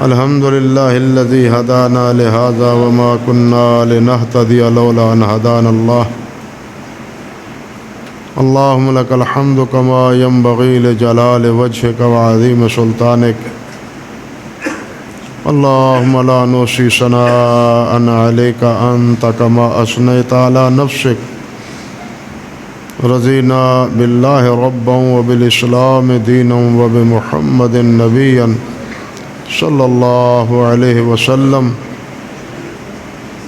الحمد لله الذي هدانا لهذا وما كنا لنهتدي لولا أن هدانا الله. اللهم لك الحمد كما ينبغي لجلال وجهك وعظيم سلطانك. اللهم لا نحصي ثناء عليك أنت كما أثنيت على نفسك. رضينا بالله ربا وبالإسلام دينا وبمحمد نبيا صلى الله عليه وسلم.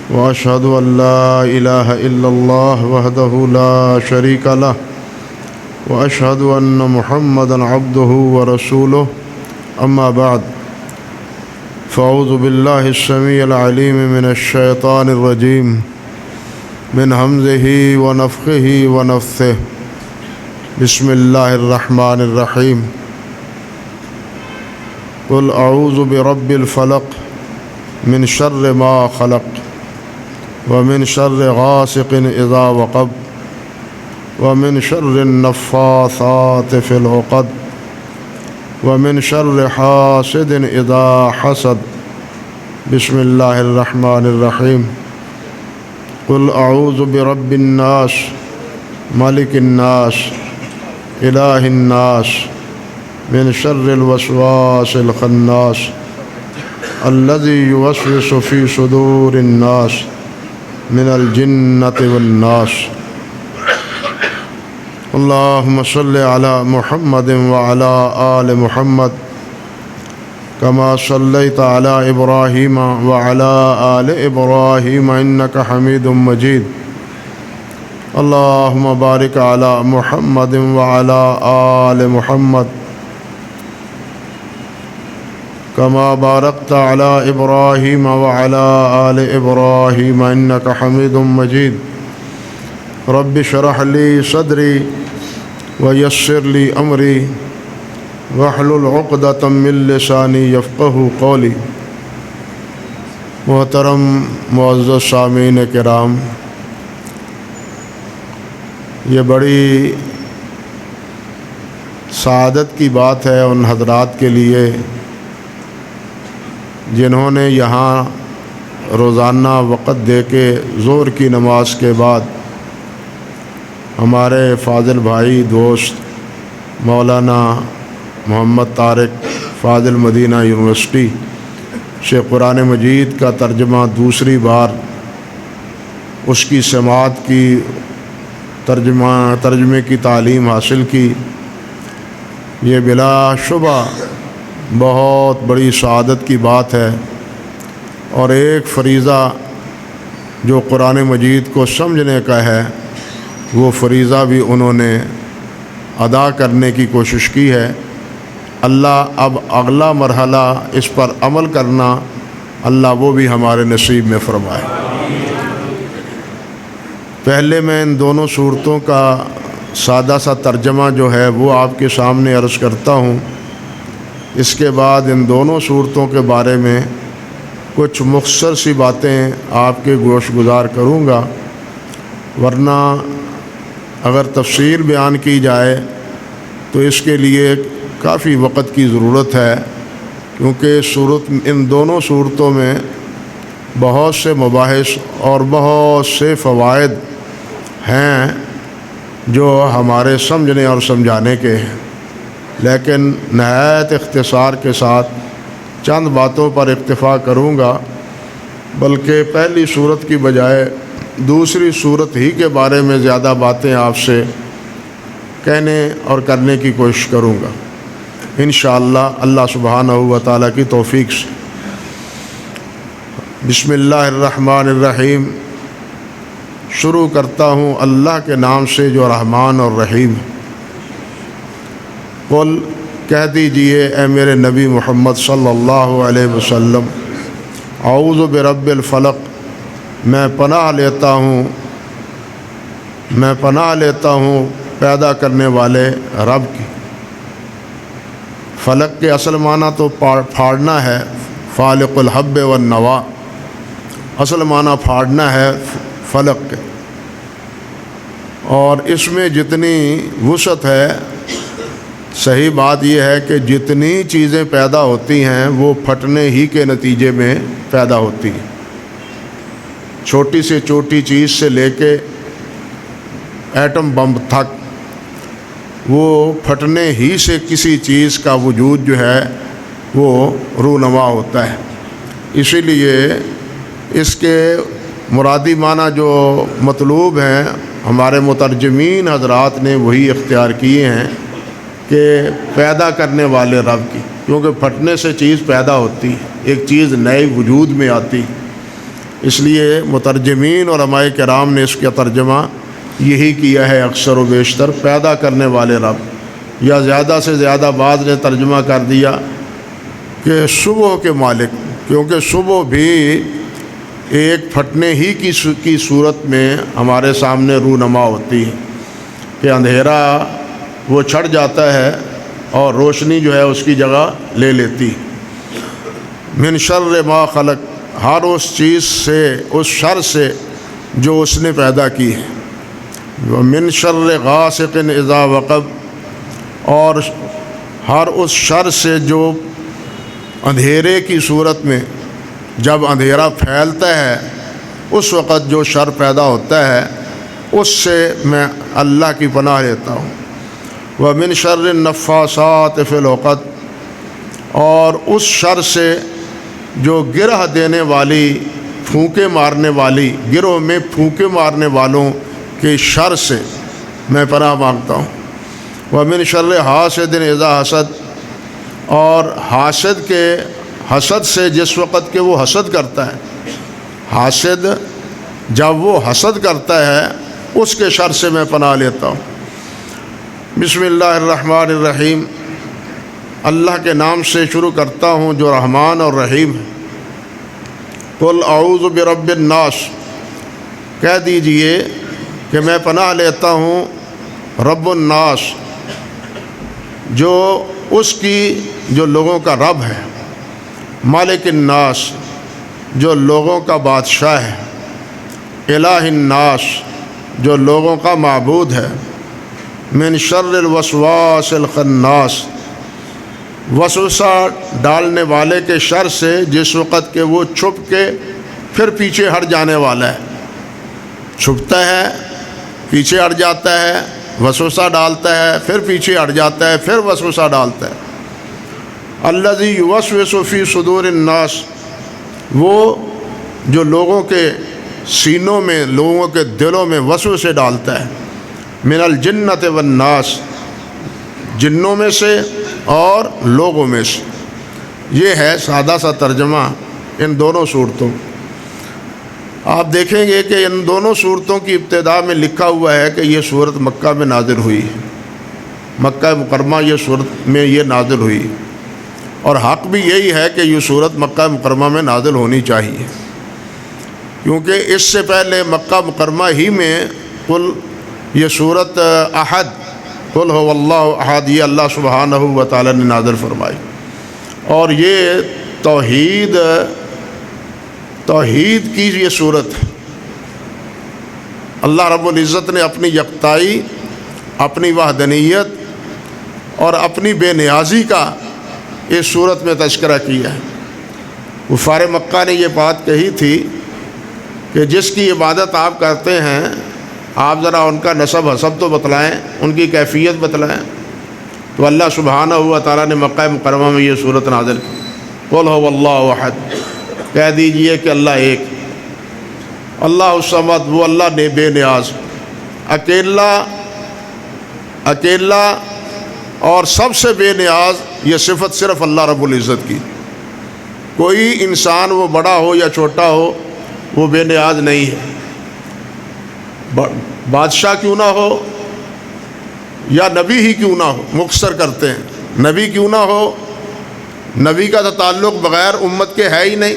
وأشهد أن لا إله إلا الله وحده لا شريك له وأشهد أن محمدا عبده ورسوله. أما بعد، فأعوذ بالله السميع العليم من الشيطان الرجيم من همزه ونفخه ونفثه. بسم الله الرحمن الرحيم. قل أعوذ برب الفلق من شر ما خلق ومن شر غاسق إذا وقب ومن شر النفاثات في العقد ومن شر حاسد إذا حسد. بسم الله الرحمن الرحيم. قل أعوذ برب الناس ملك الناس إله الناس من شر الوسواس الخناس الذي يوسوس في صدور الناس من الجنة والناس. اللهم صل على محمد وعلى آل محمد كما صليت على إبراهيم وعلى آل إبراهيم إنك حميد مجيد. اللهم بارك على محمد وعلى آل محمد كما باركت على إبراهيم وعلى آل إبراهيم إنك حميد مجيد. رب اشرح لي صدري ويسر لي أمري واحلل عقدة من لساني يفقهوا قولي. محترم معزز سامعین کرام، یہ بڑی سعادت کی بات ہے ان حضرات کے لیے جنہوں نے یہاں روزانہ وقت دے کے ظہر کی نماز کے بعد ہمارے فاضل بھائی دوست مولانا محمد طارق فاضل مدینہ یونیورسٹی سے قرآن مجید کا ترجمہ دوسری بار اس کی سماعت کی ترجمے کی تعلیم حاصل کی. یہ بلا شبہ بہت بڑی سعادت کی بات ہے، اور ایک فریضہ جو قرآن مجید کو سمجھنے کا ہے وہ فریضہ بھی انہوں نے ادا کرنے کی کوشش کی ہے. اللہ اب اگلا مرحلہ اس پر عمل کرنا اللہ وہ بھی ہمارے نصیب میں فرمائے. پہلے میں ان دونوں صورتوں کا سادہ سا ترجمہ جو ہے وہ آپ کے سامنے عرض کرتا ہوں. اس کے بعد ان دونوں صورتوں کے بارے میں کچھ مختصر سی باتیں آپ کے گوش گزار کروں گا، ورنہ اگر تفسیر بیان کی جائے تو اس کے لیے کافی وقت کی ضرورت ہے، کیونکہ ان دونوں صورتوں میں بہت سے مباحث اور بہت سے فوائد ہیں جو ہمارے سمجھنے اور سمجھانے کے ہیں، لیکن نہایت اختصار کے ساتھ چند باتوں پر اکتفا کروں گا، بلکہ پہلی صورت کی بجائے دوسری صورت ہی کے بارے میں زیادہ باتیں آپ سے کہنے اور کرنے کی کوشش کروں گا انشاءاللہ اللہ سبحانہ و تعالیٰ کی توفیق سے. بسم اللہ الرحمن الرحیم. شروع کرتا ہوں اللہ کے نام سے جو رحمان اور رحیم ہے. قل کہہ دیجئے اے میرے نبی محمد صلی اللہ علیہ وسلم، اعوذ برب الفلق، میں پناہ لیتا ہوں پیدا کرنے والے رب کی. فلق کے اصل معنی تو پھاڑنا ہے، فالق الحب والنوا، اصل معنی پھاڑنا ہے فلق کے، اور اس میں جتنی وسعت ہے صحیح بات یہ ہے کہ جتنی چیزیں پیدا ہوتی ہیں وہ پھٹنے ہی کے نتیجے میں پیدا ہوتی ہیں۔ چھوٹی سے چھوٹی چیز سے لے کے ایٹم بم تک وہ پھٹنے ہی سے کسی چیز کا وجود جو ہے وہ رونما ہوتا ہے۔ اسی لیے اس کے مرادی معنی جو مطلوب ہیں ہمارے مترجمین حضرات نے وہی اختیار کیے ہیں کہ پیدا کرنے والے رب کی، کیونکہ پھٹنے سے چیز پیدا ہوتی ہے، ایک چیز نئے وجود میں آتی، اس لیے مترجمین اور علماء کرام نے اس کا ترجمہ یہی کیا ہے اکثر و بیشتر، پیدا کرنے والے رب، یا زیادہ سے زیادہ بعض نے ترجمہ کر دیا کہ صبح کے مالک، کیونکہ صبح بھی ایک پھٹنے ہی کی صورت میں ہمارے سامنے رونما ہوتی ہے کہ اندھیرا وہ چھڑ جاتا ہے اور روشنی جو ہے اس کی جگہ لے لیتی۔ من شر ما خلق، ہر اس چیز سے، اس شر سے جو اس نے پیدا کی ہے۔ ومن شر غاسق اذا وقب، اور ہر اس شر سے جو اندھیرے کی صورت میں جب اندھیرا پھیلتا ہے اس وقت جو شر پیدا ہوتا ہے اس سے میں اللہ کی پناہ لیتا ہوں۔ ومن شر النفاثات فی العقد، اور اس شر سے جو گرہ دینے والی، پھونکے مارنے والی، گروہ میں پھونکے مارنے والوں کے شر سے میں پناہ مانگتا ہوں۔ ومن شر حاسد اذا حسد، اور حاسد کے حسد سے جس وقت کہ وہ حسد کرتا ہے، حاسد جب وہ حسد کرتا ہے اس کے شر سے میں پناہ لیتا ہوں۔ بسم اللہ الرحمن الرحیم، اللہ کے نام سے شروع کرتا ہوں جو رحمان اور رحیم ہے۔ قل اعوذ برب الناس، کہہ دیجئے کہ میں پناہ لیتا ہوں رب الناس، جو اس کی جو لوگوں کا رب ہے، مالک الناس، جو لوگوں کا بادشاہ ہے، الہ الناس، جو لوگوں کا معبود ہے، من شر الوسواس الخناس، وسوسہ ڈالنے والے کے شر سے جس وقت کہ وہ چھپ کے پھر پیچھے ہٹ جانے والا ہے، چھپتا ہے پیچھے ہٹ جاتا ہے، وسوسہ ڈالتا ہے، پھر پیچھے ہٹ جاتا ہے، پھر وسوسہ ڈالتا ہے۔ الذی یوسوس فی صدور الناس، وہ جو لوگوں کے سینوں میں، لوگوں کے دلوں میں وسوسے ڈالتا ہے، من الجنۃ والناس، جنوں میں سے اور لوگوں میں سے۔ یہ ہے سادہ سا ترجمہ ان دونوں صورتوں۔ آپ دیکھیں گے کہ ان دونوں صورتوں کی ابتدا میں لکھا ہوا ہے کہ یہ صورت مکہ میں نازل ہوئی ہے، مکہ مکرمہ یہ صورت میں یہ نازل ہوئی، اور حق بھی یہی ہے کہ یہ صورت مکہ مکرمہ میں نازل ہونی چاہیے، کیونکہ اس سے پہلے مکہ مکرمہ ہی میں قل، یہ صورت احد، قل هو اللہ احد، یہ اللہ سبحانہ و تعالی نے نازل فرمائی، اور یہ توحید کی یہ صورت ہے۔ اللہ رب العزت نے اپنی یکتائی، اپنی وحدانیت اور اپنی بے نیازی کا اس صورت میں تذکرہ کیا ہے۔ کفار مکہ نے یہ بات کہی تھی کہ جس کی عبادت آپ کرتے ہیں آپ ذرا ان کا نسب حسب تو بتلائیں، ان کی کیفیت بتلائیں، تو اللہ سبحانہ و تعالیٰ نے مکہ مکرمہ میں یہ صورت نازل کی۔ قل هو اللہ احد، کہہ دیجئے کہ اللہ ایک، اللہ الصمد، وہ اللہ نے بے نیاز، اکیلا اور سب سے بے نیاز، یہ صفت صرف اللہ رب العزت کی۔ کوئی انسان وہ بڑا ہو یا چھوٹا ہو وہ بے نیاز نہیں ہے، بادشاہ کیوں نہ ہو یا نبی ہی کیوں نہ ہو، مختصر کرتے ہیں، نبی کیوں نہ ہو، نبی کا تو تعلق بغیر امت کے ہے ہی نہیں،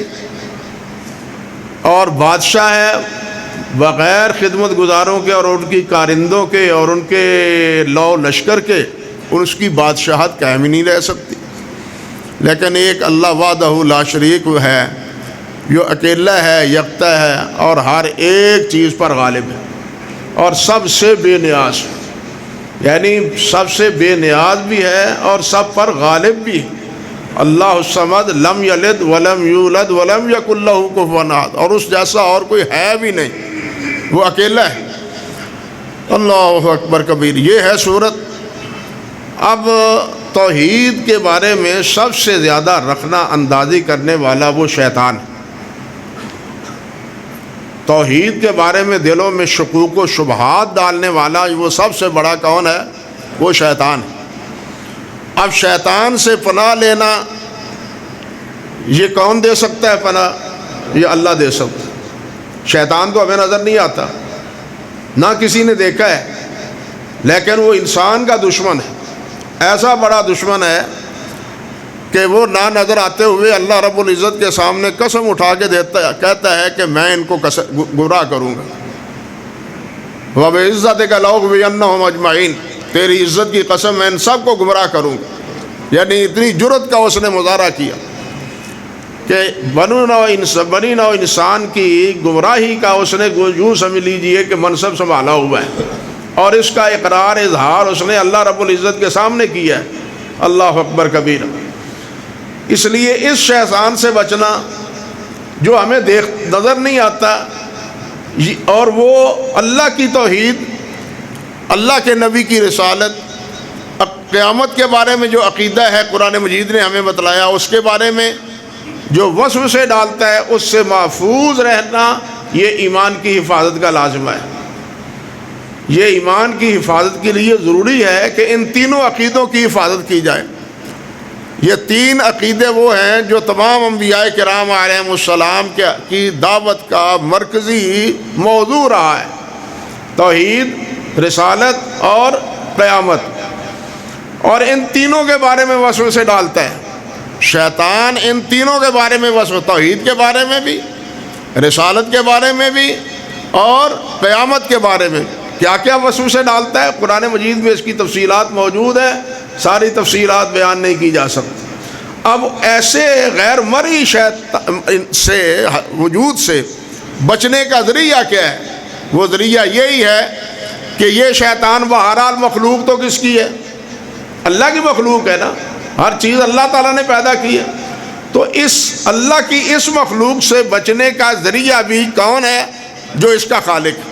اور بادشاہ ہے بغیر خدمت گزاروں کے اور ان کی کارندوں کے اور ان کے لو لشکر کے اس کی بادشاہت قائم ہی نہیں رہ سکتی۔ لیکن ایک اللہ وحدہ لا شریک ہے، جو اکیلا ہے، یکتا ہے اور ہر ایک چیز پر غالب ہے اور سب سے بے نیاز۔ یعنی سب سے بے نیاز بھی ہے اور سب پر غالب بھی ہے۔ اللہ الصمد لم یلد ولم یولد ولم یکن لہ کفوا احد، اور اس جیسا اور کوئی ہے بھی نہیں، وہ اکیلا ہے۔ اللہ اکبر کبیر۔ یہ ہے صورت۔ اب توحید کے بارے میں سب سے زیادہ رخنہ اندازی کرنے والا وہ شیطان ہے۔ توحید کے بارے میں دلوں میں شکوک و شبہات ڈالنے والا وہ سب سے بڑا کون ہے؟ وہ شیطان ہے۔ اب شیطان سے پناہ لینا یہ کون دے سکتا ہے پناہ؟ یہ اللہ دے سکتا ہے۔ شیطان تو ہمیں نظر نہیں آتا، نہ کسی نے دیکھا ہے، لیکن وہ انسان کا دشمن ہے، ایسا بڑا دشمن ہے کہ وہ نہ نظر آتے ہوئے اللہ رب العزت کے سامنے قسم اٹھا کے کہتا ہے کہ میں ان کو گمراہ کروں گا۔ وَبِعِزَّتِكَ لَأُغْوِيَنَّهُمْ أَجْمَعِينَ، تیری عزت کی قسم میں ان سب کو گمراہ کروں گا۔ یعنی اتنی جرت کا اس نے مظاہرہ کیا کہ بنی نوع انسان کی گمراہی کا اس نے یوں سمجھ لیجئے کہ منصب سنبھالا ہوا ہے، اور اس کا اقرار اظہار اس نے اللہ رب العزت کے سامنے کیا ہے۔ اللہ اکبر کبیر۔ اس لیے اس شیطان سے بچنا جو ہمیں نظر نہیں آتا، اور وہ اللہ کی توحید، اللہ کے نبی کی رسالت، قیامت کے بارے میں جو عقیدہ ہے قرآن مجید نے ہمیں بتلایا، اس کے بارے میں جو وسوسے ڈالتا ہے اس سے محفوظ رہنا، یہ ایمان کی حفاظت کا لازمہ ہے۔ یہ ایمان کی حفاظت کے لیے ضروری ہے کہ ان تینوں عقیدوں کی حفاظت کی جائے۔ یہ تین عقیدے وہ ہیں جو تمام انبیاء کرام علیہم السلام کی دعوت کا مرکزی موضوع رہا ہے: توحید، رسالت اور قیامت۔ اور ان تینوں کے بارے میں وسوسے ڈالتا ہے شیطان، ان تینوں کے بارے میں توحید کے بارے میں بھی، رسالت کے بارے میں بھی، اور قیامت کے بارے میں کیا کیا وسوسے ڈالتا ہے۔ قرآن مجید میں اس کی تفصیلات موجود ہیں، ساری تفصیلات بیان نہیں کی جا سکتی۔ اب ایسے غیر مرئی وجود سے بچنے کا ذریعہ کیا ہے؟ وہ ذریعہ یہی ہے کہ یہ شیطان بہرحال مخلوق تو کس کی ہے؟ اللہ کی مخلوق ہے نا، ہر چیز اللہ تعالیٰ نے پیدا کی ہے۔ تو اس اللہ کی اس مخلوق سے بچنے کا ذریعہ بھی کون ہے؟ جو اس کا خالق ہے،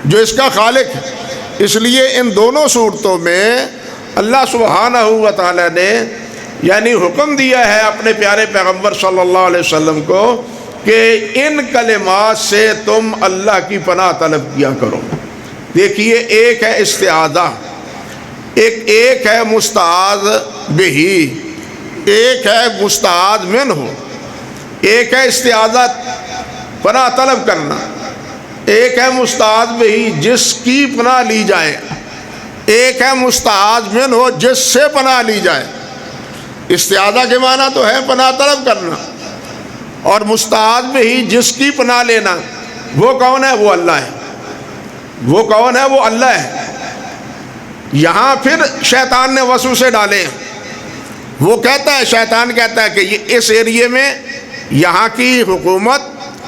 جو اس کا خالق ہے۔ اس لیے ان دونوں صورتوں میں اللہ سبحانہ و تعالیٰ نے یعنی حکم دیا ہے اپنے پیارے پیغمبر صلی اللہ علیہ وسلم کو کہ ان کلمات سے تم اللہ کی پناہ طلب کیا کرو۔ دیکھیے، ایک ہے استعاذہ، ایک ہے مستعاذ بہی، ایک ہے مستعاذ منہ، ایک ہے استعاذہ پناہ طلب کرنا، ایک ہے مستعاذ بہی جس کی پناہ لی جائے، ایک ہے مستعاذ منہ جس سے پناہ لی جائے۔ استعاذہ کے معنی تو ہے پناہ طلب کرنا، اور مستعاذ بہی جس کی پناہ لینا، وہ کون ہے؟ وہ اللہ ہے۔ وہ کون ہے؟ وہ اللہ ہے۔ یہاں پھر شیطان نے وسوسے ڈالے ہیں۔ وہ کہتا ہے، شیطان کہتا ہے کہ اس ایریے میں یہاں کی حکومت،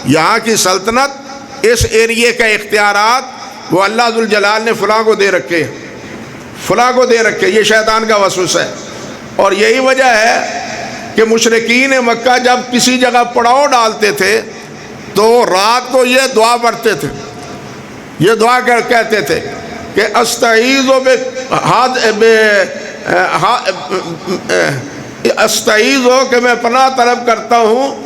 یہاں کی سلطنت، اس ایریے کے اختیارات وہ اللہ ذوالجلال نے فلاں کو دے رکھے، فلاں کو دے رکھے۔ یہ شیطان کا وسوسہ ہے۔ اور یہی وجہ ہے کہ مشرکین مکہ جب کسی جگہ پڑاؤ ڈالتے تھے تو رات کو یہ دعا پڑھتے تھے، یہ دعا کہتے تھے کہ استعیذ ہو کہ میں پناہ طلب کرتا ہوں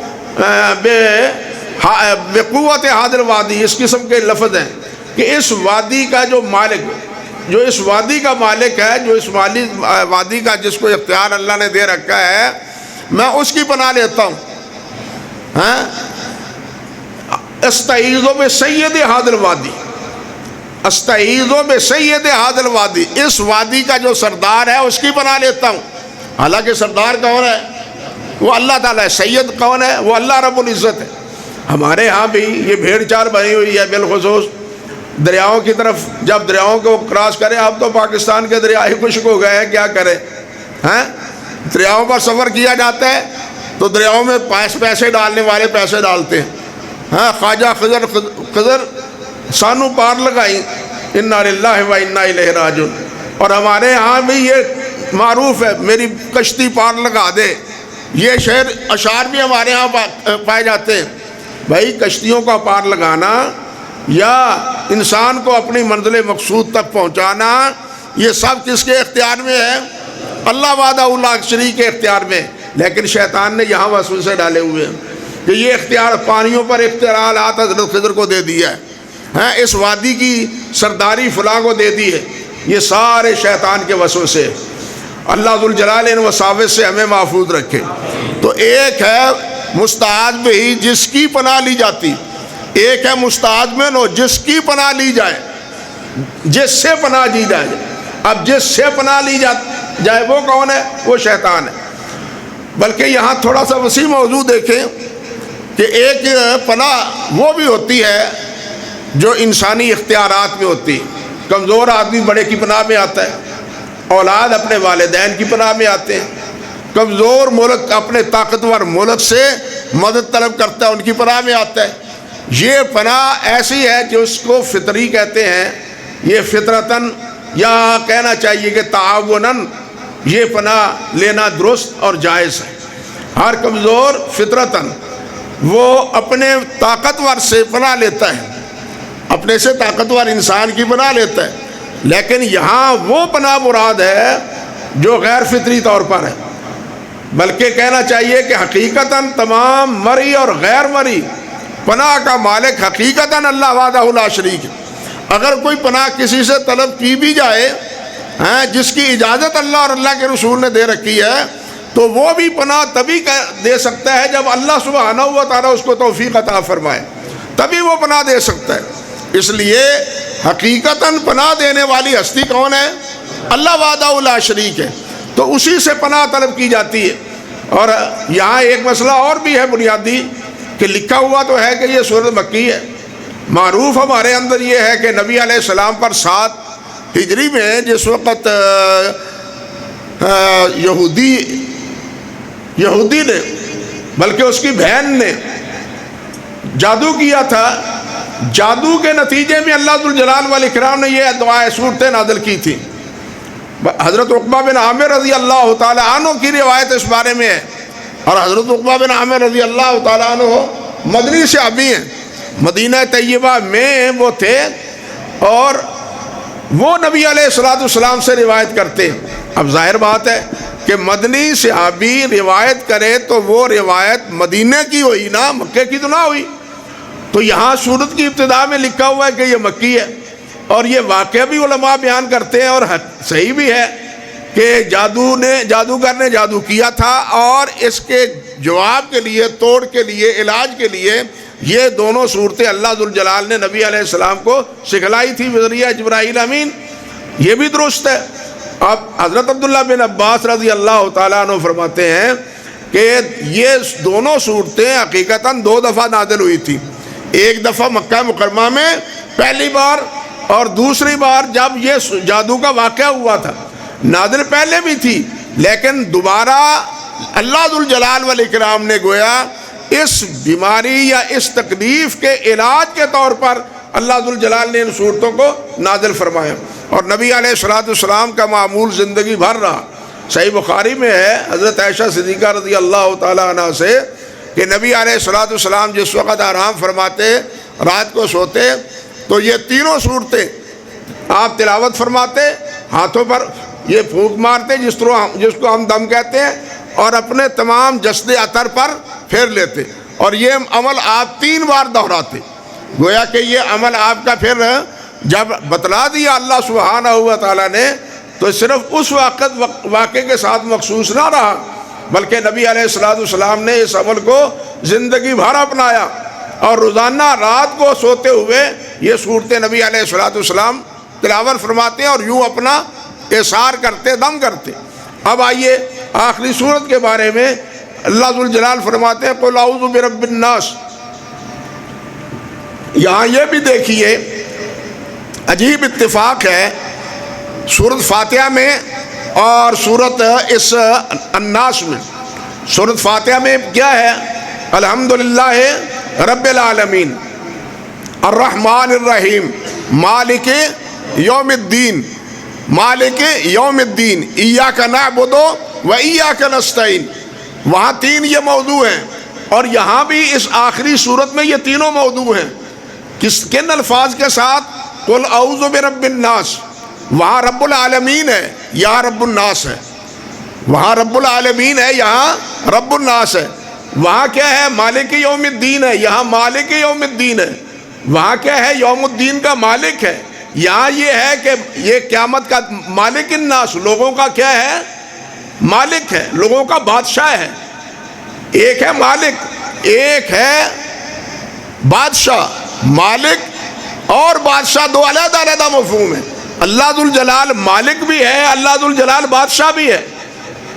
بقوت حاضر وادی۔ اس قسم کے لفظ ہیں کہ اس وادی کا جو مالک، جو اس وادی کا مالک ہے، جو اس وادی کا جس کو اختیار اللہ نے دے رکھا ہے، میں اس کی پناہ لیتا ہوں۔ استعیذ بسید حاضر وادی، استعیذ بسید حاضر وادی، اس وادی کا جو سردار ہے اس کی پناہ لیتا ہوں۔ حالانکہ سردار کون ہے؟ وہ اللہ تعالیٰ ہے۔ سید کون ہے؟ وہ اللہ رب العزت ہے۔ ہمارے ہاں بھی یہ بھیڑ چال بنی ہوئی ہے، بالخصوص دریاؤں کی طرف جب دریاؤں کو کراس کریں، اب تو پاکستان کے دریا ہی خشک ہو گئے ہیں، کیا کریں؟ دریاؤں پر سفر کیا جاتا ہے تو دریاؤں میں پیسے ڈالنے والے پیسے ڈالتے ہیں۔ خواجہ خضر سانو پار لگائی، انا للہ و انا الیہ راجعون۔ اور ہمارے ہاں بھی یہ معروف ہے، میری کشتی پار لگا دے، یہ شعر اشعار بھی ہمارے ہاں پائے جاتے ہیں۔ بھائی کشتیوں کا پار لگانا یا انسان کو اپنی منزل مقصود تک پہنچانا، یہ سب کس کے اختیار میں ہے؟ اللہ وحدہ لا شریک کے اختیار میں۔ لیکن شیطان نے یہاں وسوسے ڈالے ہوئے ہیں کہ یہ اختیار پانیوں پر اختیارات حضرت خضر کو دے دیا ہے، اس وادی کی سرداری فلاں کو دے دی ہے۔ یہ سارے شیطان کے وسوسے۔ اللہ ذوالجلال و صافت سے ہمیں محفوظ رکھے۔ تو ایک ہے مستعاذ بہ جس کی پناہ لی جاتی، ایک ہے مستعاذ منہ جس کی پناہ لی جائے، جس سے پناہ لی جائے۔ اب جس سے پناہ لی جائے وہ کون ہے؟ وہ شیطان ہے۔ بلکہ یہاں تھوڑا سا وسیع موضوع دیکھیں کہ ایک پناہ وہ بھی ہوتی ہے جو انسانی اختیارات میں ہوتی ہے۔ کمزور آدمی بڑے کی پناہ میں آتا ہے، اولاد اپنے والدین کی پناہ میں آتے ہیں، کمزور ملک اپنے طاقتور ملک سے مدد طلب کرتا ہے، ان کی پناہ میں آتا ہے۔ یہ پناہ ایسی ہے جو اس کو فطری کہتے ہیں، یہ فطرتاً یا کہنا چاہیے کہ تعاوناً یہ پناہ لینا درست اور جائز ہے۔ ہر کمزور فطرتاً وہ اپنے طاقتور سے پناہ لیتا ہے، اپنے سے طاقتور انسان کی پناہ لیتا ہے، لیکن یہاں وہ پناہ مراد ہے جو غیر فطری طور پر ہے۔ بلکہ کہنا چاہیے کہ حقیقتاً تمام مری اور غیر مری پناہ کا مالک حقیقتاً اللہ وحدہ لا شریک ہے۔ اگر کوئی پناہ کسی سے طلب کی بھی جائے جس کی اجازت اللہ اور اللہ کے رسول نے دے رکھی ہے، تو وہ بھی پناہ تبھی دے سکتا ہے جب اللہ سبحانہ و تعالیٰ اس کو توفیق عطا فرمائے، تبھی وہ پناہ دے سکتا ہے۔ اس لیے حقیقتاً پناہ دینے والی ہستی کون ہے؟ اللہ وحدہ لا شریک ہے، تو اسی سے پناہ طلب کی جاتی ہے۔ اور یہاں ایک مسئلہ اور بھی ہے بنیادی کہ لکھا ہوا تو ہے کہ یہ سورۃ مکی ہے، معروف ہمارے اندر یہ ہے کہ نبی علیہ السلام پر 7 ہجری میں جس وقت یہودی نے بلکہ اس کی بہن نے جادو کیا تھا، جادو کے نتیجے میں اللہ ذوالجلال والاکرام نے یہ دعائیں صورتیں نازل کی تھیں۔ حضرت عقبہ بن عامر رضی اللہ تعالی عنہ کی روایت اس بارے میں ہے، اور حضرت عقبہ بن عامر رضی اللہ تعالی عنہ مدنی صحابی ہیں، مدینہ طیبہ میں وہ تھے، اور وہ نبی علیہ السلام سے روایت کرتے ہیں۔ اب ظاہر بات ہے کہ مدنی صحابی روایت کرے تو وہ روایت مدینہ کی ہوئی نا، مکے کی تو نہ ہوئی۔ تو یہاں سورت کی ابتدا میں لکھا ہوا ہے کہ یہ مکی ہے، اور یہ واقعہ بھی علماء بیان کرتے ہیں اور صحیح بھی ہے کہ جادوگر نے جادو کیا تھا، اور اس کے جواب کے لیے، توڑ کے لیے، علاج کے لیے یہ دونوں صورتیں اللہ ذوالجلال نے نبی علیہ السلام کو سکھلائی تھی بذریعہ جبرائیل امین۔ یہ بھی درست ہے۔ اب حضرت عبداللہ بن عباس رضی اللہ تعالیٰ عنہ فرماتے ہیں کہ یہ دونوں صورتیں حقیقتاً 2 دفعہ نازل ہوئی تھی، ایک دفعہ مکہ مکرمہ میں پہلی بار، اور دوسری بار جب یہ جادو کا واقعہ ہوا تھا۔ نازل پہلے بھی تھی، لیکن دوبارہ اللہ ذوالجلال والاکرام نے گویا اس بیماری یا اس تکلیف کے علاج کے طور پر اللہ ذوالجلال نے ان صورتوں کو نازل فرمایا، اور نبی علیہ السلام کا معمول زندگی بھر رہا۔ صحیح بخاری میں ہے حضرت عائشہ صدیقہ رضی اللہ تعالیٰ عنہ سے کہ نبی علیہ السلام جس وقت آرام فرماتے، رات کو سوتے، تو یہ تینوں صورتیں آپ تلاوت فرماتے، ہاتھوں پر یہ پھونک مارتے جس کو ہم دم کہتے ہیں، اور اپنے تمام جسد عطر پر پھیر لیتے، اور یہ عمل آپ 3 بار دہراتے۔ گویا کہ یہ عمل آپ کا پھر جب بتلا دیا اللہ سبحانہ و تعالیٰ نے، تو صرف اس واقعے کے ساتھ مخصوص نہ رہا، بلکہ نبی علیہ السلام نے اس عمل کو زندگی بھر اپنایا، اور روزانہ رات کو سوتے ہوئے یہ صورتیں نبی علیہ السلام تلاوت فرماتے ہیں، اور یوں اپنا احسار کرتے، دم کرتے۔ اب آئیے آخری صورت کے بارے میں اللہ ذوالجلال فرماتے ہیں قُلْ أَعُوذُ بِرَبِّ النَّاسِ۔ یہاں یہ بھی دیکھیے عجیب اتفاق ہے سورت فاتحہ میں اور سورت اس الناس میں۔ سورت فاتحہ میں کیا ہے؟ الحمدللہ رب العالمین الرحمن الرحیم مالک یوم الدین مالک یوم الدین، ایاک نعبد و ایاک نستعین، وہاں تین یہ موضوع ہیں، اور یہاں بھی اس آخری صورت میں یہ تینوں موضوع ہیں۔ کن الفاظ کے ساتھ؟ قل اعوذ برب الناس، وہاں رب العالمین ہے، یہاں رب الناس ہے، وہاں رب العالمین ہے، یہاں رب الناس ہے۔ وہاں کیا ہے؟ مالک یوم الدین ہے، یہاں مالک یوم الدین ہے۔ وہاں کیا ہے؟ یوم الدین کا مالک ہے، یہاں یہ ہے کہ یہ قیامت کا مالک الناس، لوگوں کا کیا ہے؟ مالک ہے، لوگوں کا بادشاہ ہے۔ ایک ہے مالک، ایک ہے بادشاہ۔ مالک اور بادشاہ دو علیحدہ علیحدہ مفہوم ہیں۔ اللہ ذوالجلال مالک بھی ہے، اللہ ذوالجلال بادشاہ بھی ہے۔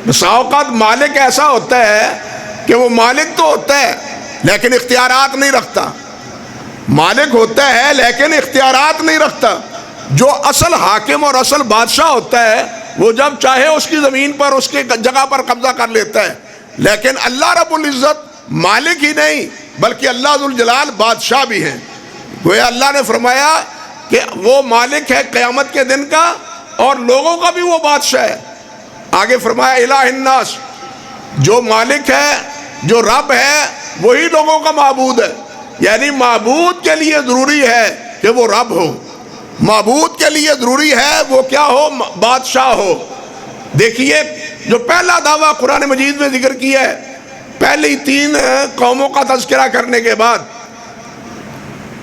بسا اوقات مالک ایسا ہوتا ہے کہ وہ مالک تو ہوتا ہے لیکن اختیارات نہیں رکھتا، مالک ہوتا ہے لیکن اختیارات نہیں رکھتا۔ جو اصل حاکم اور اصل بادشاہ ہوتا ہے وہ جب چاہے اس کی زمین پر، اس کی جگہ پر قبضہ کر لیتا ہے، لیکن اللہ رب العزت مالک ہی نہیں بلکہ اللہ ذوالجلال بادشاہ بھی ہیں۔ گویا اللہ نے فرمایا کہ وہ مالک ہے قیامت کے دن کا، اور لوگوں کا بھی وہ بادشاہ ہے۔ آگے فرمایا الہ الناس، جو مالک ہے، جو رب ہے، وہی لوگوں کا معبود ہے۔ یعنی معبود کے لیے ضروری ہے کہ وہ رب ہو، معبود کے لیے ضروری ہے وہ کیا ہو؟ بادشاہ ہو۔ دیکھیے جو پہلا دعویٰ قرآن مجید میں ذکر کیا ہے، پہلی تین قوموں کا تذکرہ کرنے کے بعد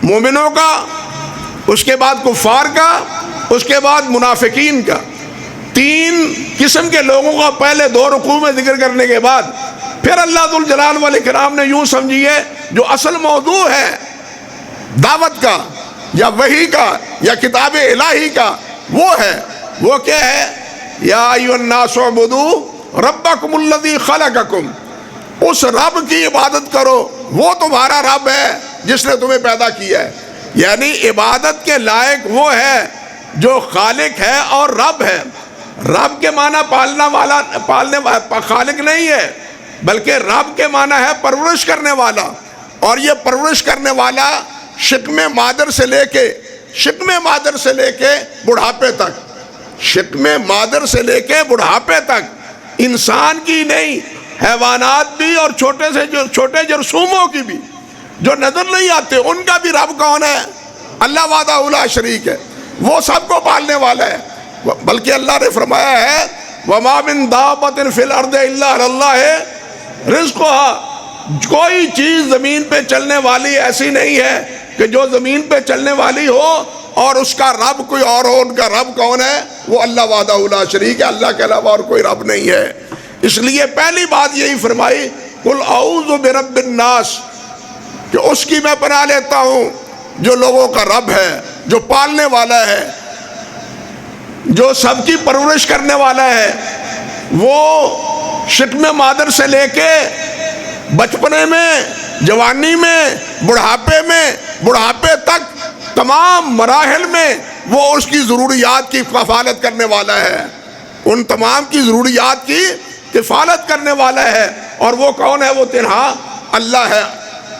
مومنوں کا، اس کے بعد کفار کا، اس کے بعد منافقین کا، تین قسم کے لوگوں کا پہلے دو رکوع میں ذکر کرنے کے بعد پھر اللہ ذوالجلال والاکرام نے یوں سمجھیے جو اصل موضوع ہے دعوت کا یا وحی کا یا کتاب الہی کا، وہ ہے، وہ کیا ہے؟ یا ایھا الناس اعبدوا ربکم الذی خلقکم، اس رب کی عبادت کرو، وہ تمہارا رب ہے جس نے تمہیں پیدا کیا ہے۔ یعنی عبادت کے لائق وہ ہے جو خالق ہے اور رب ہے۔ رب کے معنی پالنا والا، خالق نہیں ہے، بلکہ رب کے معنی ہے پرورش کرنے والا، اور یہ پرورش کرنے والا شکم مادر سے لے کے بڑھاپے تک، شکم مادر سے لے کے بڑھاپے تک، انسان کی نہیں، حیوانات بھی اور چھوٹے جرثوموں کی بھی جو نظر نہیں آتے، ان کا بھی رب کون ہے؟ اللہ وحدہ لا شریک ہے، وہ سب کو پالنے والا ہے۔ بلکہ اللہ نے فرمایا ہے وَمَا مِن دَابَّةٍ فِي الْأَرْضِ إِلَّا عَلَى اللَّهِ رِزْقُهَا، کوئی چیز زمین پہ چلنے والی ایسی نہیں ہے کہ جو زمین پہ چلنے والی ہو اور اس کا رب کوئی اور ہو۔ ان کا رب کون ہے؟ وہ اللہ وحدہ لا شریک ہے، اللہ کے علاوہ اور کوئی رب نہیں ہے۔ اس لیے پہلی بات یہی فرمائی قُلْ أَعُوذُ بِرَبِّ النَّاسِ، کہ اس کی میں پناہ لیتا ہوں جو لوگوں کا رب ہے، جو پالنے والا ہے، جو سب کی پرورش کرنے والا ہے، وہ شکم مادر سے لے کے بچپنے میں، جوانی میں، بڑھاپے تک تمام مراحل میں وہ اس کی ضروریات کی کفالت کرنے والا ہے، ان تمام کی ضروریات کی کفالت کرنے والا ہے۔ اور وہ کون ہے؟ وہ تنہا اللہ ہے۔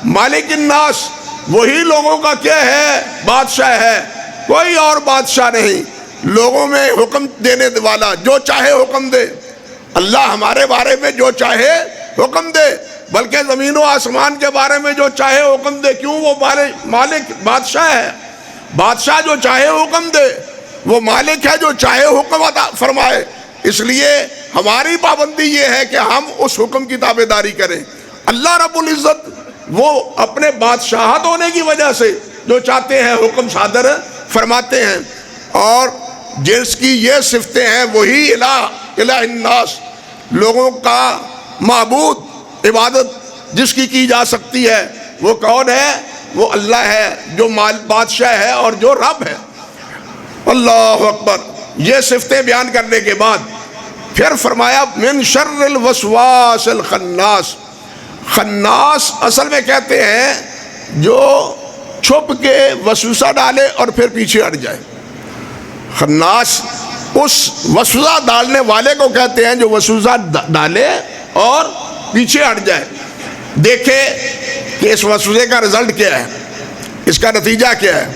مالک الناس، وہی لوگوں کا کیا ہے؟ بادشاہ ہے، کوئی اور بادشاہ نہیں۔ لوگوں میں حکم دینے والا، جو چاہے حکم دے۔ اللہ ہمارے بارے میں جو چاہے حکم دے، بلکہ زمین و آسمان کے بارے میں جو چاہے حکم دے۔ کیوں؟ وہ مالک بادشاہ ہے، بادشاہ جو چاہے حکم دے، وہ مالک ہے جو چاہے حکم عطا فرمائے۔ اس لیے ہماری پابندی یہ ہے کہ ہم اس حکم کی تابعداری کریں۔ اللہ رب العزت وہ اپنے بادشاہت ہونے کی وجہ سے جو چاہتے ہیں حکم صادر فرماتے ہیں، اور جس کی یہ صفتیں ہیں وہی الہ الناس، لوگوں کا معبود، عبادت جس کی جا سکتی ہے، وہ کون ہے؟ وہ اللہ ہے جو بادشاہ ہے اور جو رب ہے۔ اللہ اکبر۔ یہ صفتیں بیان کرنے کے بعد پھر فرمایا من شر الوسواس الخناس۔ خناس اصل میں کہتے ہیں جو چھپ کے وسوسہ ڈالے اور پھر پیچھے ہٹ جائے۔ خناس اس وسوسہ ڈالنے والے کو کہتے ہیں جو وسوسہ ڈالے اور پیچھے ہٹ جائے۔ دیکھے کہ اس وسوسے کا رزلٹ کیا ہے، اس کا نتیجہ کیا ہے۔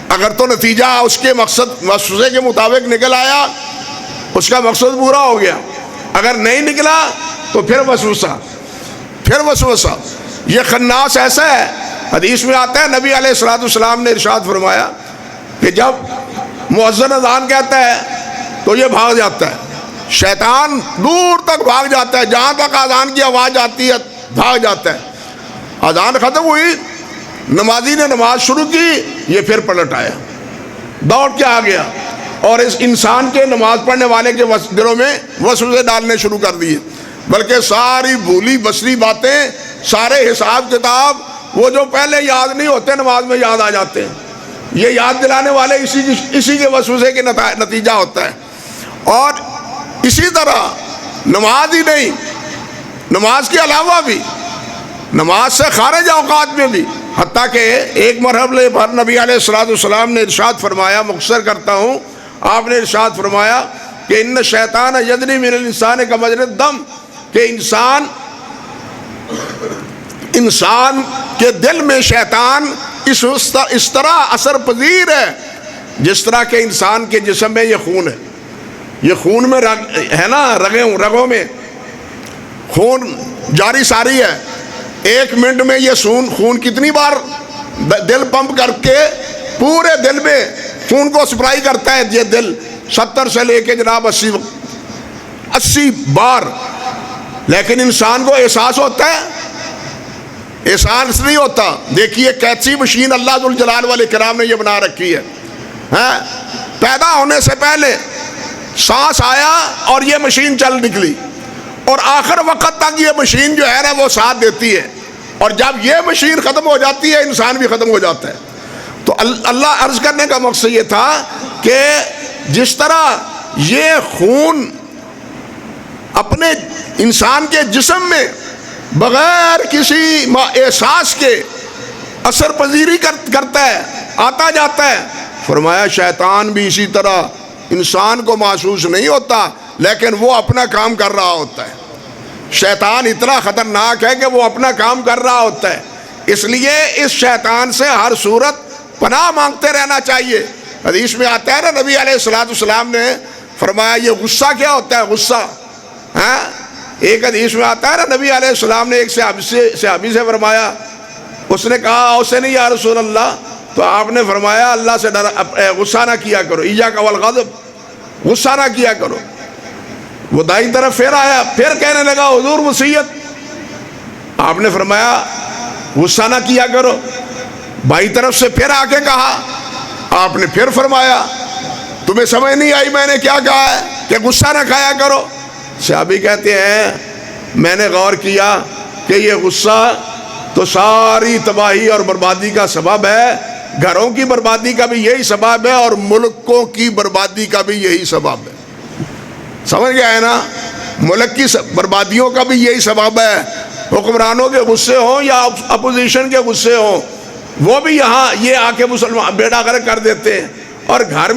اگر تو نتیجہ اس کے مقصد وسوسے کے مطابق نکل آیا اس کا مقصد پورا ہو گیا، اگر نہیں نکلا تو پھر وسوسہ۔ یہ خناس ایسا ہے، حدیث میں آتا ہے نبی علیہ الصلوۃ والسلام نے ارشاد فرمایا کہ جب مؤذن اذان کہتا ہے تو یہ بھاگ جاتا ہے، شیطان دور تک بھاگ جاتا ہے، جہاں تک اذان کی آواز آتی ہے بھاگ جاتا ہے۔ اذان ختم ہوئی، نمازی نے نماز شروع کی، یہ پھر پلٹ آیا، دوڑ کے آ گیا، اور اس انسان کے نماز پڑھنے والے کے دلوں میں وسوسے ڈالنے شروع کر دیے، بلکہ ساری بھولی بسری باتیں، سارے حساب کتاب وہ جو پہلے یاد نہیں ہوتے نماز میں یاد آ جاتے ہیں۔ یہ یاد دلانے والے اسی کے وسوسے کے نتیجہ ہوتا ہے۔ اور اسی طرح نماز ہی نہیں، نماز کے علاوہ بھی، نماز سے خارج اوقات میں بھی، حتیٰ کہ ایک مرحلے پر نبی علیہ الصلوۃ والسلام نے ارشاد فرمایا، مختصر کرتا ہوں، آپ نے ارشاد فرمایا کہ ان الشیطان یجری من الانسان کمجری الدم، کہ انسان کے دل میں شیطان اس طرح اثر پذیر ہے جس طرح کہ انسان کے جسم میں یہ خون ہے، یہ خون میں ہے نا، رگوں میں خون جاری ساری ہے، 1 منٹ میں یہ خون کتنی بار دل پمپ کر کے پورے دل میں خون کو سپلائی کرتا ہے۔ یہ دل 70 سے لے کے جناب 80 بار، لیکن انسان کو احساس ہوتا ہے؟ احساس نہیں ہوتا۔ دیکھیے کیسی مشین اللہ ذوالجلال والاکرام نے یہ بنا رکھی ہے، پیدا ہونے سے پہلے سانس آیا اور یہ مشین چل نکلی، اور آخر وقت تک یہ مشین جو ہے نا وہ ساتھ دیتی ہے، اور جب یہ مشین ختم ہو جاتی ہے انسان بھی ختم ہو جاتا ہے۔ تو اللہ عرض کرنے کا مقصد یہ تھا کہ جس طرح یہ خون اپنے انسان کے جسم میں بغیر کسی احساس کے اثر پذیری کرتا ہے، آتا جاتا ہے، فرمایا شیطان بھی اسی طرح انسان کو محسوس نہیں ہوتا لیکن وہ اپنا کام کر رہا ہوتا ہے۔ شیطان اتنا خطرناک ہے کہ وہ اپنا کام کر رہا ہوتا ہے، اس لیے اس شیطان سے ہر صورت پناہ مانگتے رہنا چاہیے۔ حدیث میں آتا ہے نا، نبی علیہ الصلوۃ والسلام نے فرمایا یہ غصہ کیا ہوتا ہے، غصہ، ایک حدیث میں آتا ہے نا، نبی علیہ السلام نے ایک صحابی سے فرمایا، اس نے کہا اسے نہیں یا رسول اللہ، تو آپ نے فرمایا اللہ سے غصہ نہ کیا کرو، ایاک والغضب، غصہ نہ کیا کرو۔ وہ دائیں طرف پھر آیا، پھر کہنے لگا حضور وصیت، آپ نے فرمایا غصہ نہ کیا کرو۔ بائیں طرف سے پھر آ کے کہا، آپ نے پھر فرمایا تمہیں سمجھ نہیں آئی میں نے کیا کہا ہے کہ غصہ نہ کھایا کرو؟ صحابی کہتے ہیں میں نے غور کیا کہ یہ غصہ تو ساری تباہی اور بربادی کا سبب ہے، گھروں کی بربادی کا بھی یہی سبب ہے اور ملکوں کی بربادی کا بھی یہی سبب ہے۔ سمجھ گیا ہے نا، ملک کی بربادیوں کا بھی یہی سبب ہے، حکمرانوں کے غصے ہوں یا اپوزیشن کے غصے ہوں، وہ بھی یہاں یہ آ کے مسلمان بیڑا غرق کر دیتے ہیں۔ اور گھر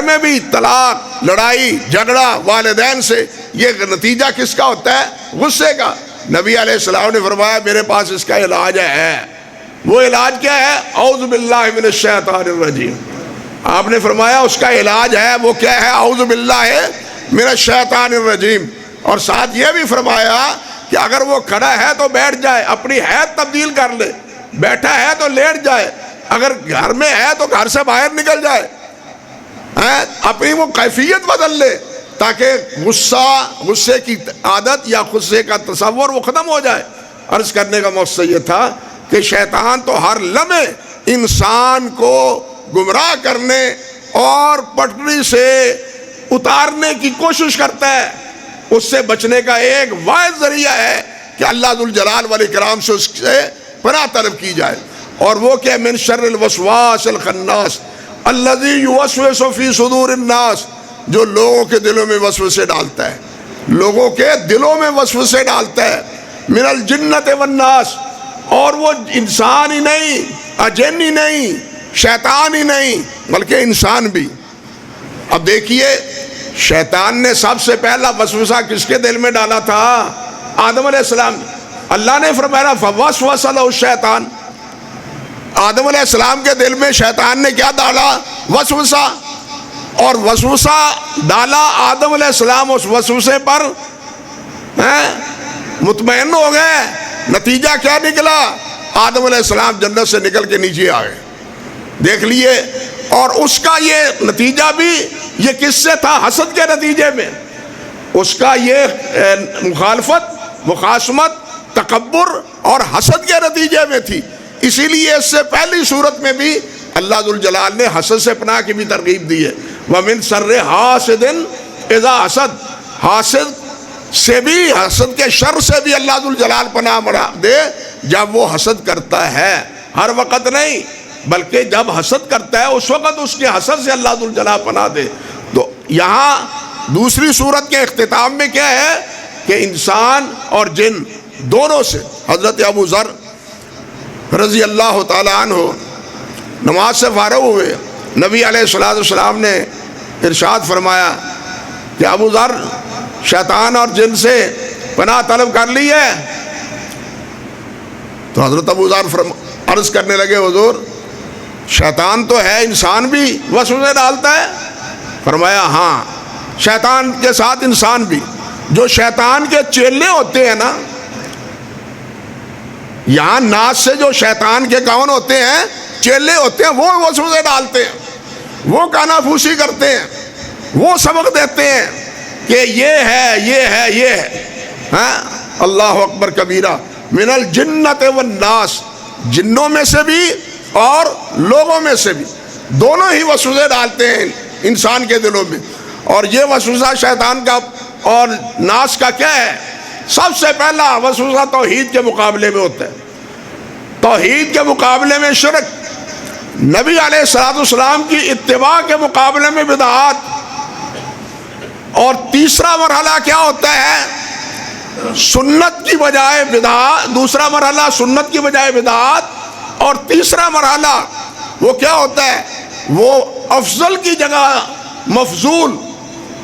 میں بھی طلاق، لڑائی جھگڑا والدین سے، یہ نتیجہ کس کا ہوتا ہے؟ غصے کا۔ نبی علیہ السلام نے فرمایا میرے پاس اس کا علاج ہے۔ وہ علاج کیا ہے؟ اعوذ باللہ من الشیطان الرجیم۔ آپ نے فرمایا اس کا علاج ہے، وہ کیا ہے؟ اعوذ باللہ من الشیطان الرجیم۔ اور ساتھ یہ بھی فرمایا کہ اگر وہ کھڑا ہے تو بیٹھ جائے، اپنی حیت تبدیل کر لے، بیٹھا ہے تو لیٹ جائے، اگر گھر میں ہے تو گھر سے باہر نکل جائے، اپنی وہ کیفیت بدل لے تاکہ غصے کی عادت یا غصے کا تصور وہ ختم ہو جائے۔ عرض کرنے کا مقصد یہ تھا کہ شیطان تو ہر لمحے انسان کو گمراہ کرنے اور پٹری سے اتارنے کی کوشش کرتا ہے۔ اس سے بچنے کا ایک واحد ذریعہ ہے کہ اللہ ذوالجلال والاکرام سے اس سے پناہ طلب کی جائے، اور وہ کہ من شر الوسواس الخناس الذی یوسوس فی صدور الناس، جو لوگوں کے دلوں میں وسوسے ڈالتا ہے، لوگوں کے دلوں میں وسوسے ڈالتا ہے، من الجنۃ والناس، اور وہ انسان ہی نہیں، جن ہی نہیں، شیطان ہی نہیں، بلکہ انسان بھی۔ اب دیکھیے شیطان نے سب سے پہلا وسوسہ کس کے دل میں ڈالا تھا؟ آدم علیہ السلام۔ اللہ نے فرمایا فوسوس لہ الشیطان، آدم علیہ السلام کے دل میں شیطان نے کیا ڈالا؟ وسوسہ، اور وسوسہ ڈالا آدم علیہ السلام اس وسوسے پر مطمئن ہو گئے، نتیجہ کیا نکلا؟ آدم علیہ السلام جنت سے نکل کے نیچے آ گئے، دیکھ لیے۔ اور اس کا یہ نتیجہ بھی یہ کس سے تھا؟ حسد کے نتیجے میں، اس کا یہ مخالفت، مخاصمت، تکبر اور حسد کے نتیجے میں تھی۔ اسی لیے اس سے پہلی صورت میں بھی اللہ ذوالجلال نے حسد سے پناہ کی بھی ترغیب دی ہے۔ وَمِن شَرِّ حَاسِدٍ إِذَا حَسَد، حاسد سے بھی، حسد کے شر سے بھی اللہ ذوالجلال پناہ دے جب وہ حسد کرتا ہے، ہر وقت نہیں بلکہ جب حسد کرتا ہے اس وقت اس کے حسد سے اللہ ذوالجلال پناہ دے۔ تو یہاں دوسری صورت کے اختتام میں کیا ہے کہ انسان اور جن دونوں سے حضرت ابو ذر رضی اللہ تعالی عنہ نماز سے فارغ ہوئے، نبی علیہ الصلوۃ والسلام نے ارشاد فرمایا کہ ابو ذر شیطان اور جن سے پناہ طلب کر لی ہے؟ تو حضرت ابو ذر عرض کرنے لگے حضور شیطان تو ہے، انسان بھی وسوسے ڈالتا ہے؟ فرمایا ہاں، شیطان کے ساتھ انسان بھی۔ جو شیطان کے چیلے ہوتے ہیں نا، یہاں ناس سے جو شیطان کے کون ہوتے ہیں؟ چیلے ہوتے ہیں، وہ وسوسے ڈالتے ہیں، وہ کانا پھوسی کرتے ہیں، وہ سبق دیتے ہیں کہ یہ ہے، یہ ہے، یہ ہے۔ اللہ اکبر کبیرہ، من الجنت والناس، جنوں میں سے بھی اور لوگوں میں سے بھی، دونوں ہی وسوسے ڈالتے ہیں انسان کے دلوں میں۔ اور یہ وسوسہ شیطان کا اور ناس کا کیا ہے؟ سب سے پہلا وسوسہ توحید کے مقابلے میں ہوتا ہے، توحید کے مقابلے میں شرک، نبی علیہ الصلوۃ والسلام کی اتباع کے مقابلے میں بدعات، اور تیسرا مرحلہ کیا ہوتا ہے؟ سنت کی بجائے بدعات، دوسرا مرحلہ سنت کی بجائے بدعات، اور تیسرا مرحلہ وہ کیا ہوتا ہے؟ وہ افضل کی جگہ مفضول،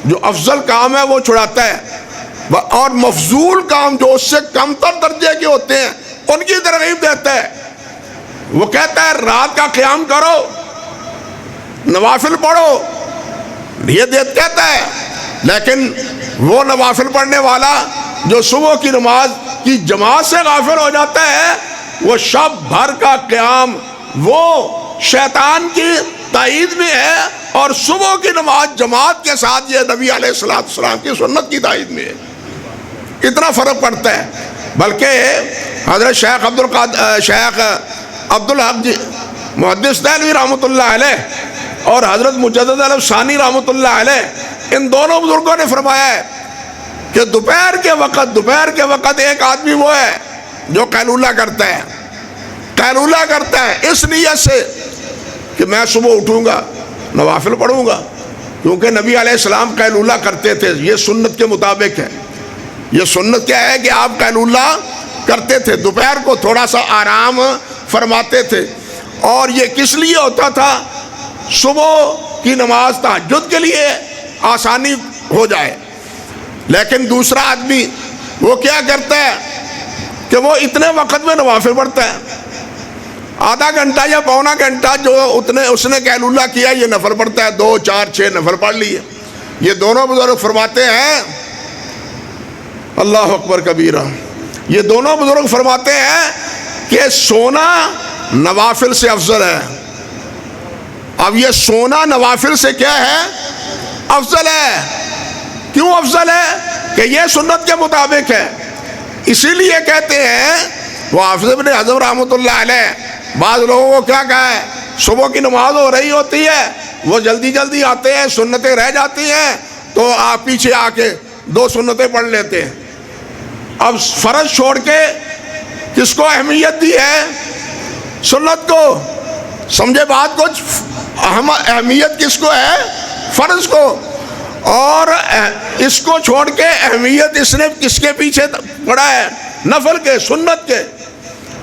جو افضل کام ہے وہ چھڑاتا ہے، اور مفضول کام جو اس سے کم تر درجے کے ہوتے ہیں ان کی ترغیب دیتا ہے۔ وہ کہتا ہے رات کا قیام کرو، نوافل پڑھو، یہ کہتا ہے، لیکن وہ نوافل پڑھنے والا جو صبح کی نماز کی جماعت سے غافل ہو جاتا ہے، وہ شب بھر کا قیام وہ شیطان کی تائید میں ہے، اور صبح کی نماز جماعت کے ساتھ یہ نبی علیہ السلام کی سنت کی تائید میں ہے۔ اتنا فرق پڑتا ہے۔ بلکہ حضرت شیخ عبدالحق جی محدث دہلوی رحمۃ اللہ علیہ اور حضرت مجدد علب ثانی رحمۃ اللہ علیہ، ان دونوں بزرگوں نے فرمایا ہے کہ دوپہر کے وقت ایک آدمی وہ ہے جو قیلولہ کرتا ہے، قیلولہ کرتا ہے اس نیت سے کہ میں صبح اٹھوں گا نوافل پڑھوں گا، کیونکہ نبی علیہ السلام قیلولہ کرتے تھے، یہ سنت کے مطابق ہے۔ یہ سنت کیا ہے کہ آپ قیلولہ کرتے تھے، دوپہر کو تھوڑا سا آرام فرماتے تھے، اور یہ کس لیے ہوتا تھا؟ صبح کی نماز تہجد کے لیے آسانی ہو جائے۔ لیکن دوسرا آدمی وہ کیا کرتا ہے کہ وہ اتنے وقت میں نوافل پڑھتا ہے، آدھا گھنٹہ یا پونا گھنٹہ جو اس نے قیلولہ کیا یہ نفل پڑھتا ہے، 2 4 6 نفل پڑھ لیے۔ یہ دونوں بزرگ فرماتے ہیں، اللہ اکبر کبیرہ، یہ دونوں بزرگ فرماتے ہیں کہ سونا نوافل سے افضل ہے۔ اب یہ سونا نوافل سے کیا ہے؟ افضل ہے۔ کیوں افضل ہے؟ کہ یہ سنت کے مطابق ہے۔ اسی لیے کہتے ہیں وہ حافظ ابن حجر رحمۃ اللہ علیہ، بعض لوگوں کو کیا کہا ہے، صبح کی نماز ہو رہی ہوتی ہے، وہ جلدی جلدی آتے ہیں، سنتیں رہ جاتی ہیں تو آپ پیچھے آ کے 2 سنتیں پڑھ لیتے ہیں۔ اب فرض چھوڑ کے کس کو اہمیت دی ہے؟ سنت کو۔ سمجھے بات کو؟ اہمیت کس کو ہے؟ فرض کو۔ اور اس کو چھوڑ کے اہمیت اس نے کس کے پیچھے پڑا ہے؟ نفل کے، سنت کے،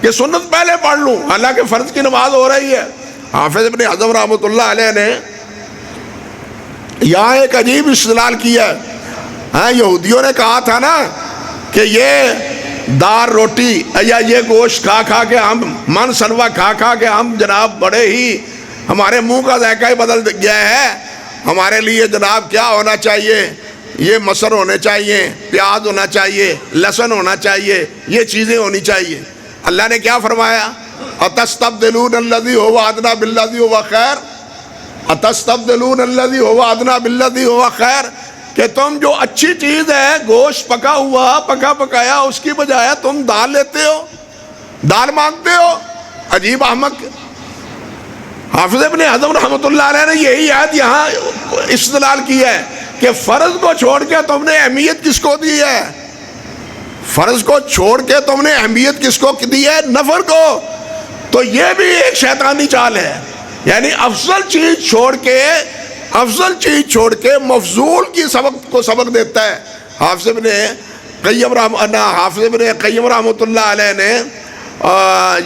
کہ سنت پہلے پڑھ لوں، حالانکہ فرض کی نماز ہو رہی ہے۔ حافظ ابن حجر رحمۃ اللہ علیہ نے یہاں ایک عجیب استدلال کیا ہے۔ یہودیوں نے کہا تھا نا کہ یہ دار روٹی یا یہ گوشت کھا کھا کے ہم من سلوا کھا کھا کے ہم جناب بڑے ہی ہمارے منہ کا ذائقہ ہی بدل گیا ہے. ہمارے لیے جناب کیا ہونا چاہیے؟ یہ مسر ہونے چاہیے، پیاز ہونا چاہیے، لہسن ہونا چاہیے، یہ چیزیں ہونی چاہیے. اللہ نے کیا فرمایا؟ اتستبدلون الذی هو ادنی بالذی هو خیر، اتستبدلون الذی هو ادنی بالذی هو خیر، کہ تم جو اچھی چیز ہے گوشت پکا ہوا پکا پکایا اس کی بجائے تم دال لیتے ہو، دال مانگتے ہو. عجیب احمق. حافظ ابن حزم رحمۃ اللہ علیہ نے یہی آیت یہاں استدلال کی ہے کہ فرض کو چھوڑ کے تم نے اہمیت کس کو دی ہے؟ فرض کو چھوڑ کے تم نے اہمیت کس کو دی ہے؟ نفر کو. تو یہ بھی ایک شیطانی چال ہے، یعنی افضل چیز چھوڑ کے مفضول کی سبق کو سبق دیتا ہے. حافظ ابن قیم رحمۃ اللہ علیہ نے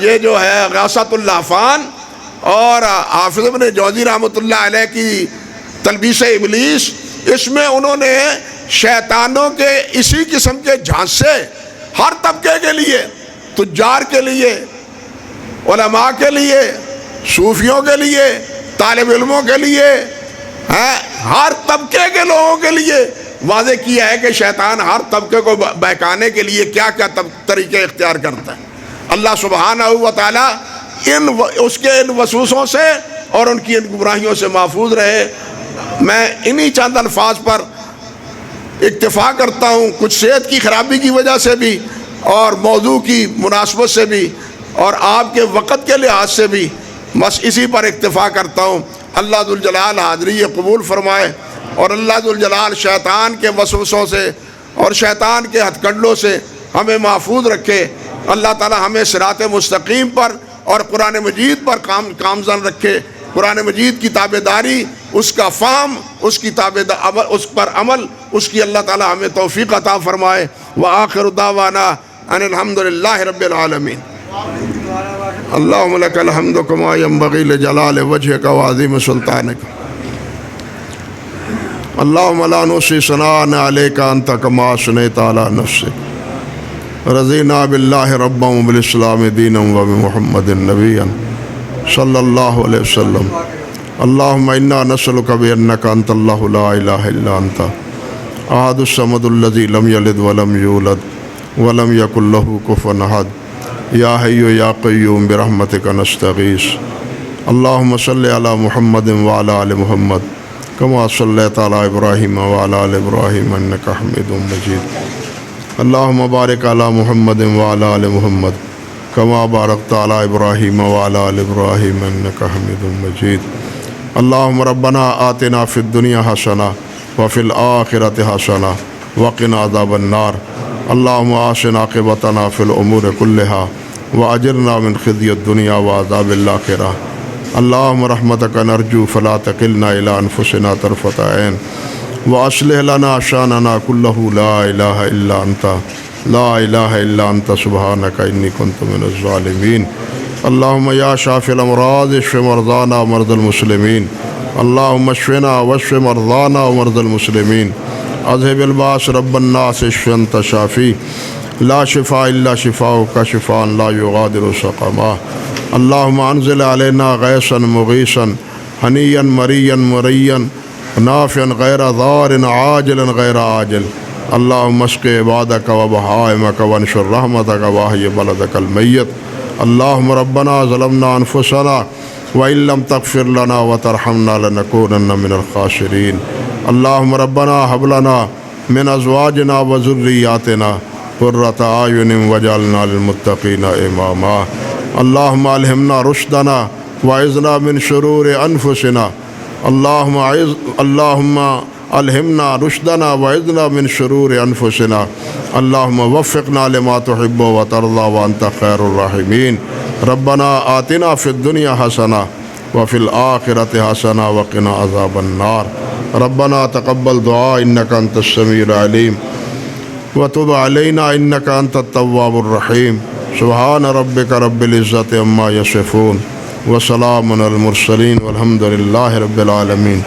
یہ جو ہے غاثۃ اللہفان اور حافظ ابن جوزی رحمۃ اللہ علیہ کی تلبیس ابلیس، اس میں انہوں نے شیطانوں کے اسی قسم کے جھانسے ہر طبقے کے لیے، تجار کے لیے، علماء کے لیے، صوفیوں کے لیے، طالب علموں کے لیے، ہر طبقے کے لوگوں کے لیے واضح کیا ہے کہ شیطان ہر طبقے کو بہکانے کے لیے کیا کیا طریقے اختیار کرتا ہے. اللہ سبحانہ و تعالیٰ اس کے ان وسوسوں سے اور ان کی ان گمراہیوں سے محفوظ رہے. میں انہی چند الفاظ پر اکتفا کرتا ہوں، کچھ صحت کی خرابی کی وجہ سے بھی اور موضوع کی مناسبت سے بھی اور آپ کے وقت کے لحاظ سے بھی بس اسی پر اکتفا کرتا ہوں. اللہ ذوالجلال حاضری قبول فرمائے اور اللہ ذوالجلال شیطان کے وسوسوں سے اور شیطان کے ہتھ کنڈوں سے ہمیں محفوظ رکھے. اللہ تعالی ہمیں صراط مستقیم پر اور قرآن مجید پر کامزن رکھے. قرآن مجید کی تابعداری، اس کا فہم، اس کی اس پر عمل، اس کی اللہ تعالی ہمیں توفیق عطا فرمائے. وآخر دعوانا ان الحمد للہ رب العالمین. اللہم لک الحمد کما ینبغی لجلال وجہک وعظیم سلطانک. اللہم لا نحصی ثناء علیک انت کما اثنیت علی نفسک. رضینا باللہ ربا وبالاسلام دینا وبمحمد نبیا صلی اللہ علیہ وسلم. اللہم انا نسألک بانک انت اللہ لا الہ الا انت احد الصمد الذی لم یلد ولم یولد ولم یکن لہ کفوا احد. یا حی یا قیوم برحمتک نستغیث. اللہم صلی علی محمد وعلی آل محمد کما صلیت علی ابراہیم وعلی آل ابراہیم انک حمید مجید. اللہم بارک علی محمد وعلی آل محمد کما بارکت علی ابراہیم وعلی آل ابراہیم انک حمید مجید. اللہم ربنا آتنا فی الدنیا حسنہ وفی الآخرۃ حسنہ وقنا عذاب النار. اللہم احسن عاقبتنا فی الامور کلہا واجرنا من خزی الدنیا وعذاب الآخرہ. اللہم رحمتک نرجو فلا تکلنا الی انفسنا طرفۃ عین واصلح لنا شاننا کلہ لا الہ الا انت لا الہ الا انت سبحانک انی کنت من الظالمین. اللہم یا شافی الامراض اشف مرضانا ومرضى المسلمین. اللہم اشفنا واشف مرضانا ومرضى المسلمین. اذهب الباس رب الناس اشف انت شافی لا شفاء الا شفاؤک شفاء لا یغادر سقما. اللہم انزل علینا غیثا مغیثا ہنیا مریا مریا نافعا غیر ضار عاجلا غیر عاجل. اللہم اسق عبادک وبہائمک وانشر رحمتک واحی بلدک المیت. اللہم ربنا ظلمنا انفسنا وإن لم تغفر لنا وترحمنا لنكونن من الخاسرین. اللہم ربنا هب لنا من ازواجنا وذریاتنا قرۃ اعین واجعلنا للمتقین اماما. اللہم الہمنا رشدنا واعذنا من شرور انفسنا. اللہم الہمنا رشدنا واعذنا من شرور انفسنا. اللہم وفقنا لما تحب وترضى وانت خیر الراحمین. ربنا آتنا فی الدنیا حسنہ وفی الآخرۃ حسنہ وقنا عذاب النار. ربنا تقبل دعاء انک انت السمیع العلیم وتب علینا انک انت التواب الرحیم. سبحان ربک رب العزۃ عما یصفون وسلام علی المرسلین والحمد للہ رب العالمین.